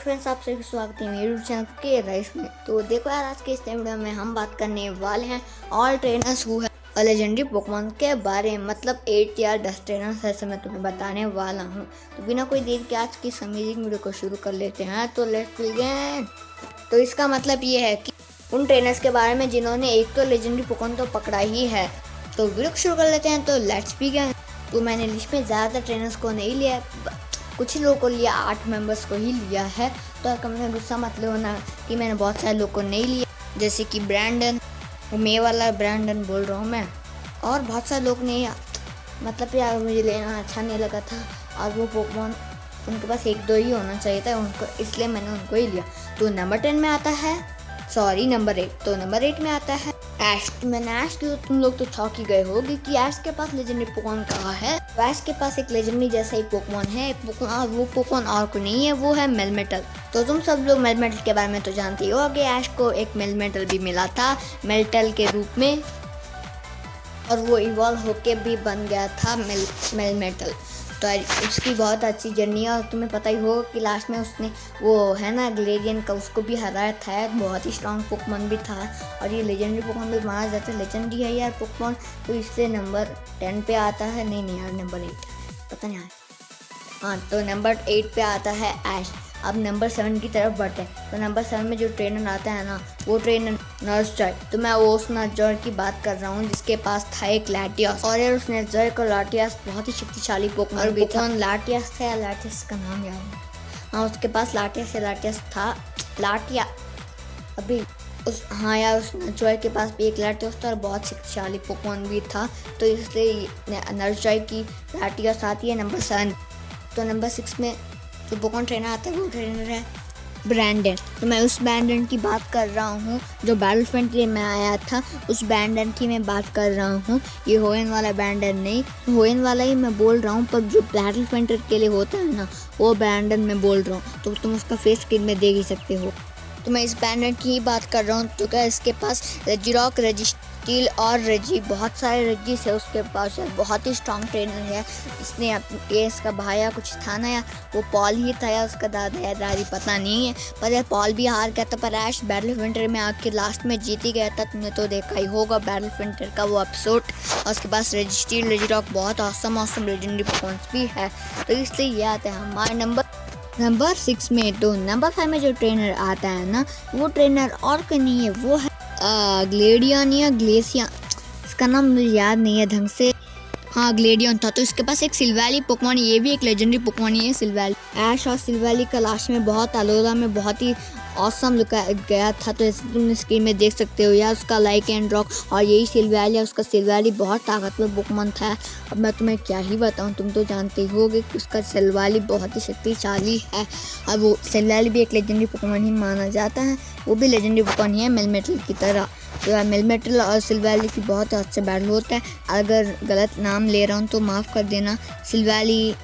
Friends, आप सभी स्वागत है मेरे यूट्यूब चैनल के राइस में। तो देखो यार, आज के इस वीडियो में हम बात करने वाले हैं ऑल ट्रेनर्स हु है लेजेंडरी पोकेमॉन के बारे में। मतलब 8 या 10 ट्रेनर्स ऐसे मैं तुम्हें बताने वाला हूँ। तो बिना कोई देर के आज की अमेजिंग वीडियो को शुरू कर लेते हैं। तो लेट्स बिगिन। तो इसका मतलब ये है कि उन ट्रेनर्स के बारे में जिन्होंने एक तो लेजेंडरी पोकेमॉन तो पकड़ा ही है। तो वीडियो को शुरू कर लेते हैं। तो लेट्स बिगिन। तो मैंने लिस्ट में ज़्यादातर ट्रेनर्स को नहीं लिया, कुछ ही लोगों को लिया, 8 मेंबर्स को ही लिया है। तो कम गुस्सा मत लो ना कि मैंने बहुत सारे लोगों को नहीं लिया, जैसे कि ब्रैंडन, मे वाला ब्रैंडन बोल रहा हूँ मैं, और बहुत सारे लोग नहीं, मतलब यार मुझे लेना अच्छा नहीं लगा था और वो पोकेमॉन उनके पास 1-2 ही होना चाहिए था उनको, इसलिए मैंने उनको ही लिया। तो नंबर 10 में आता है, सॉरी नंबर 8। तो नंबर 8 में आता है ऐश। मैंने ऐश की, तुम लोग तो चौंक ही गए होगे कि ऐश के पास लेजेंडरी पोकेमॉन कहाँ है। ऐश के पास एक लेजेंडरी जैसा ही पोकेमॉन है, वो पोकेमॉन और को नहीं है, वो है मेलमेटल। तो तुम सब लोग मेलमेटल के बारे में तो जानते ही हो कि ऐश को एक मेलमेटल भी मिला था मेल्टल के रूप में, और वो इवॉल्व होके भी बन गया था मेलमेटल। तो उसकी बहुत अच्छी जर्नी है, और तुम्हें पता ही होगा कि लास्ट में उसने वो है ना ग्लेडियन का, उसको भी हराया था। बहुत ही स्ट्रॉन्ग पोकेमॉन भी था, और ये लेजेंडरी पोकेमॉन भी माना जाता है, लेजेंडरी है यार पोकेमॉन। तो इसलिए नंबर 10 पे आता है। नहीं यार, नंबर 8 पता नहीं है। हाँ, तो नंबर 8 पे आता है ऐश। अब नंबर 7 की तरफ बढ़ते हैं। तो नंबर 7 में जो ट्रेनर आता है ना, वो ट्रेनर नर्सजॉय। तो मैं वो उस नर्सजॉय की बात कर रहा हूँ जिसके पास था एक लाटियास, और यार उस नर्सजॉय को लाटियास बहुत ही शक्तिशाली पोकेमॉन भी था। लाटियास था या लाटियास का नाम याद है। हाँ, उसके पास लाटियास था, लाटिया अभी उस, हाँ यार, उस नर्सजॉय के पास भी एक लाटियास था और बहुत शक्तिशाली पोकेमॉन भी था। तो इसलिए नर्सजॉय की लाटियास आती है नंबर 7। तो नंबर 6 में जो पोकेमॉन ट्रेनर आता है वो ट्रेनर है ब्रैंडन। तो मैं उस ब्रैंडन की बात कर रहा हूँ जो बैटल फ्रंटियर में आया था, उस ब्रैंडन की मैं बात कर रहा हूँ। ये होएन वाला ब्रैंडन नहीं, होएन वाला ही मैं बोल रहा हूँ, पर जो बैटल फ्रंटियर के लिए होता है ना, वो ब्रैंडन मैं बोल रहा हूँ। तो तुम उसका फेस स्क्रीन में देख ही सकते हो। तो मैं इस ब्रैंडन की ही बात कर रहा हूँ। तो क्या इसके पास रेजिरॉक, रेजिस्टील और रेजी, बहुत सारे रेजिस है उसके पास, बहुत ही स्ट्रॉन्ग ट्रेनर है। इसने ये इसका भाया कुछ था ना यार, वो पॉल ही था या उसका दादा या दादी पता नहीं है, पर यार पॉल भी हार गया था, पर ऐश बैटल फ्रंटियर में आके लास्ट में जीत ही गया था। तुमने तो देखा ही होगा बैटल फ्रंटियर का वो एपिसोड। और उसके पास रेजिस्टील, रेजिरॉक बहुत ऑसम लेजेंडरी पोकेमॉन्स भी है। तो इसलिए ये आता है हमारे नंबर 6 में। तो नंबर 5 में जो ट्रेनर आता है ना, वो ट्रेनर और कोई नहीं है, वो है ग्लेडियन या ग्लेसिया, इसका नाम मुझे याद नहीं है ढंग से। हाँ, ग्लेडियन था। तो इसके पास एक सिल्वैली पोकेमॉन, ये भी एक लेजेंडरी पोकेमॉन ही है सिल्वैली। ऐश और सिल्वैली का लास्ट में बहुत अलोला में बहुत ही ऑसम लुक गया था। तो ऐसे तुम स्क्रीन में देख सकते हो यार, उसका लाइक एंड रॉक, और यही सिल्वैली है। उसका सिल्वैली बहुत ताकतवर पोकेमॉन था। अब मैं तुम्हें क्या ही बताऊं, तुम तो जानते ही होगे कि उसका सिल्वैली बहुत ही शक्तिशाली है। और वो सिल्वैली भी एक लेजेंडरी पोकेमॉन ही माना जाता है, वो भी लेजेंडरी पोकेमॉन ही है मेलमेटल की तरह। तो यार मेलमेटल और सिल्वैली की बहुत अच्छा बैटल होता है। अगर गलत नाम ले रहा हूँ तो माफ़ कर देना। सिल्वैली,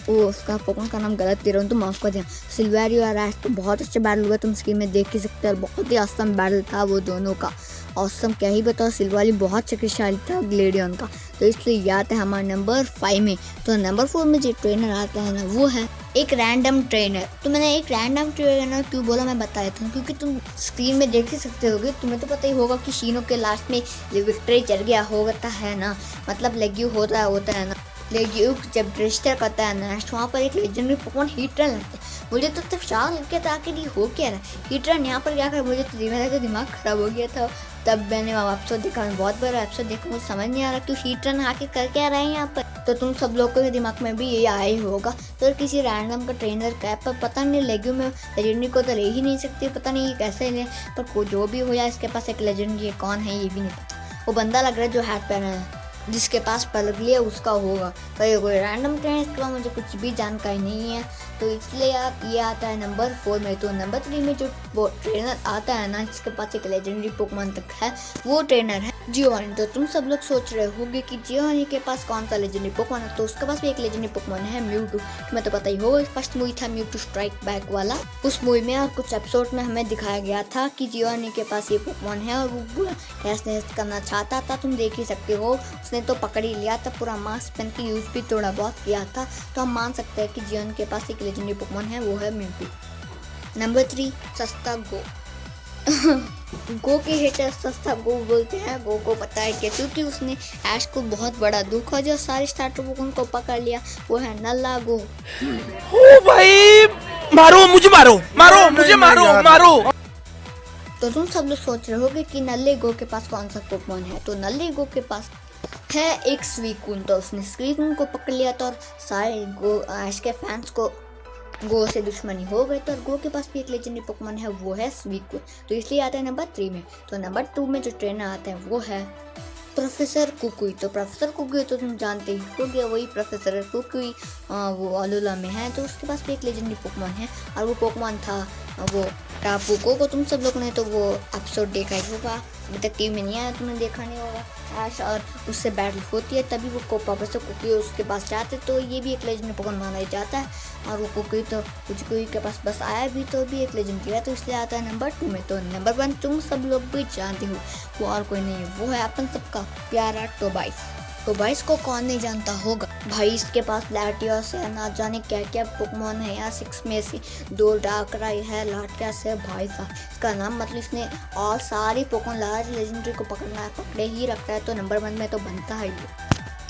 वो उसका पोकेमॉन का नाम गलत दे रहा हूँ तो माफ़ कर देना। सिल्वैली और ऐश तो बहुत अच्छा बैटल हुआ, तुम स्क्रीन में देख ही सकते हो। बहुत ही ऑसम बैटल था वो दोनों का, ऑसम क्या ही बताओ। सिल्वैली बहुत शक्तिशाली था ग्लेडियन का। तो इसलिए ये आता है हमारे नंबर 5 में। तो नंबर 4 में जो ट्रेनर आता है ना, वो है एक रैंडम ट्रेनर। तो मैंने एक रैंडम ट्रेनर क्यों बोला मैं बता देता हूँ, क्योंकि तुम स्क्रीन में देख ही सकते होगे। तुम्हें तो पता ही होगा कि शीनो के लास्ट में विक्ट्री चढ़ गया होता है ना, मतलब लेग्यू होता है ना। लेग्यू जब रजिस्टर करता है ना, वहाँ पर एक लेजेंडरी पोकेमॉन हीटरन लगता है। मुझे तो तब शाल लग था कि ये हो क्या रहा है, हीटरन यहाँ पर क्या कर, मुझे तो दिमाग खराब हो गया था। तब मैंने एपिसोड देखा, मैं बहुत बड़ा एपिसोड देखा, मुझे समझ नहीं आ रहा क्यों हीटरन आके कर क्या रहे हैं यहाँ पर। तो तुम सब लोगों के दिमाग में भी ये आया ही होगा। तो किसी रैंडम का ट्रेनर का है, पर पता नहीं लेग्यू में लेजेंडरी को तो ले ही नहीं सकती, पता नहीं ये कैसे ले, पर जो भी हो जाए इसके पास एक लेजेंडरी कौन है ये भी नहीं पता। वो बंदा लग रहा है जो हैट पहना है, जिसके पास पलक लिया उसका होगा, पर ये कोई रैंडम ट्रेनर, इसके बाद मुझे कुछ भी जानकारी नहीं है। तो इसलिए आप ये आता है नंबर 4 में। तो नंबर 3 में जो वो ट्रेनर आता है ना, जिसके पास एक लेजेंडरी पोकेमॉन तक है, वो ट्रेनर है जियोनी। तो तुम सब लोग सोच रहे होगे कि जियोनी के पास कौन सा लेजेंडरी पोकेमॉन है। तो उसके पास भी एक लेजेंडरी पोकेमॉन है म्यूटू। तुम्हें तो पता ही होगा, फर्स्ट मूवी था म्यूटू स्ट्राइक बैक वाला। उस मूवी में और कुछ एपिसोड में हमें दिखाया गया था कि जियोनी के पास ये पोकेमॉन है, और वो पूरा टेस्ट करना चाहता था। तुम देख ही सकते हो, उसने तो पकड़ ही लिया था, पूरा मास्क पहन के यूज भी थोड़ा बहुत किया था। तो हम मान सकते हैं कि जियोनी के पास एक लेजेंडरी पोकेमॉन है, वो है म्यूटू। नंबर 3 सस्ता गो। गो के हेटर सस्ता गो बोलते हैं। गो को पता है क्या, क्योंकि उसने ऐश को बहुत बड़ा दुख हो जो सारे स्टार्टर पोकेमॉन को पकड़ लिया, वो है नल्ला गो। ओ भाई, मारो मुझे, मारो मारो मुझे, मारो मारो। तो तुम सब लोग सोच रहे होगे कि नल्ले गो के पास कौन सा पोकेमॉन है। तो नल्ले गो के पास है एक स्वीकून। तो उसने स्वीकून को पकड़ लिया तो और सारे गो ऐश के फैंस को गो से दुश्मनी हो गई। तो गो के पास भी एक लेजेंडरी पोकेमॉन है, वो है स्वीकून। तो इसलिए आता है नंबर 3 में। तो नंबर 2 में जो ट्रेनर आता है वो है प्रोफेसर कुकुई। तो प्रोफेसर कुकुई तो तुम जानते ही होगे, वही प्रोफेसर कुकुई वो अलोला में है। तो उसके पास भी एक लेजेंडरी पोकेमॉन है और वो पोकेमॉन था वो टापू को तुम सब लोग ने तो वो एपिसोड देखा ही होगा। अभी तक टीम में नहीं आया, तुमने देखा नहीं होगा। ऐश और उससे बैटल होती है तभी वो प्रोफेसर कुकुई उसके पास जाते। तो ये भी एक लेजेंडरी पोकेमॉन माना जाता है और वो कुकुई तो कुकुई के पास बस आया भी तो भी एक लेजेंडरी है, तो इसलिए आता है नंबर 2 में। तो नंबर 1 तुम सब लोग भी जानते हो, वो और कोई नहीं है, वो है अपन सबका प्यारा टोबाइस। टोबाइस को कौन नहीं जानता होगा भाई, इसके पास लैटियस है, ना जाने क्या क्या पोकेमॉन है यार। 6 में से 2 डार्कराई है, लाटियस है भाई साहब। इसका नाम मतलब इसने और सारी पोकेमॉन लार्ज लेजेंडरी को पकड़े ही रखता है। तो नंबर 1 में तो बनता है ये।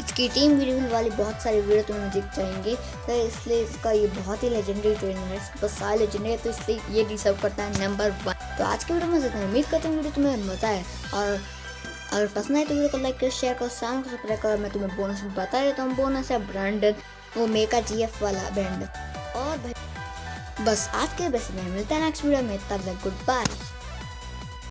इसकी टीम वीडियो वाली बहुत सारी वीडियो तुम्हें दिख जाएंगे, तो इसलिए इसका ये बहुत ही लेजेंडरी ट्रेनर है। इसके पास सारे लेजेंडरी है, तो इसलिए ये डिजर्व करता है नंबर 1। तो आज की वीडियो में इतना, उम्मीद करता हूँ वीडियो तुम्हें मजा है, और अगर पसंद आए तो वीडियो को लाइक करो, शेयर करो, चैनल को सब्सक्राइब करो। मैं तुम्हें बोनस में बता देता हूँ, बोनस है ब्रांडन, वो मेका GF वाला ब्रांडन। और भाई बस आज के बेस में मिलता है नेक्स्ट वीडियो में, तब तक गुड बाय।